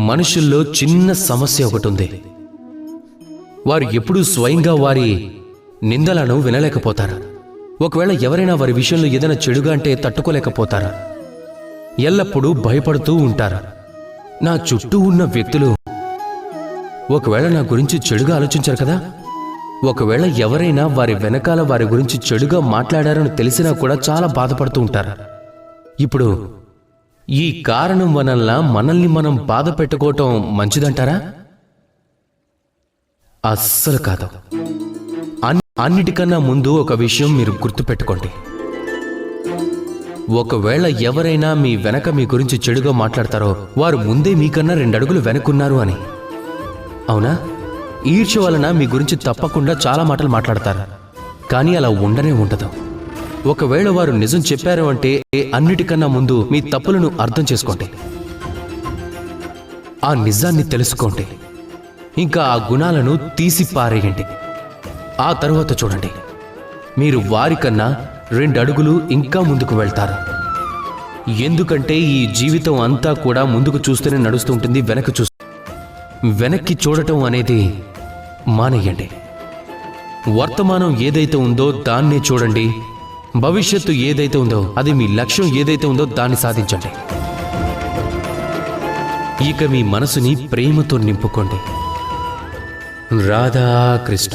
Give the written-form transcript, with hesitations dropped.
మనుషుల్లో చిన్న సమస్య ఒకటి ఉంది. వారు ఎప్పుడూ స్వయంగా వారి నిందలను వినలేకపోతారు. ఒకవేళ ఎవరైనా వారి విషయంలో ఏదైనా చెడుగా అంటే తట్టుకోలేకపోతారు. ఎల్లప్పుడూ భయపడుతూ ఉంటారు. నా చుట్టూ ఉన్న వ్యక్తులు ఒకవేళ నా గురించి చెడుగా ఆలోచించారు కదా, ఒకవేళ ఎవరైనా వారి వెనకాల వారి గురించి చెడుగా మాట్లాడారని తెలిసినా కూడా చాలా బాధపడుతూ ఉంటారు. ఇప్పుడు ఈ కారణం వలన మనల్ని మనం బాధ పెట్టుకోవటం మంచిదంటారా? అస్సలు కాదు. అన్నిటికన్నా ముందు ఒక విషయం మీరు గుర్తుపెట్టుకోండి. ఒకవేళ ఎవరైనా మీ వెనక మీ గురించి చెడుగా మాట్లాడతారో వారు ముందే మీకన్నా 2 అడుగులు వెనక్కున్నారు అని. అవునా? ఈర్ష్య వలన మీ గురించి తప్పకుండా చాలా మాటలు మాట్లాడతారు, కానీ అలా ఉండనే ఉండదు. ఒకవేళ వారు నిజం చెప్పారు అంటే అన్నిటికన్నా ముందు మీ తప్పులను అర్థం చేసుకోండి, ఆ నిజాన్ని తెలుసుకోండి, ఇంకా ఆ గుణాలను తీసి పారేయండి. ఆ తరువాత చూడండి, మీరు వారికన్నా 2 అడుగులు ఇంకా ముందుకు వెళ్తారు. ఎందుకంటే ఈ జీవితం అంతా కూడా ముందుకు చూస్తూనే నడుస్తూ ఉంటుంది, వెనక్కి చూడటం అనేది మానేయండి. వర్తమానం ఏదైతే ఉందో దాన్నే చూడండి, భవిష్యత్తు ఏదైతే ఉందో అది మీ లక్ష్యం ఏదైతే ఉందో దాన్ని సాధించండి. ఇక మీ మనసుని ప్రేమతో నింపుకోండి. రాధా కృష్ణ.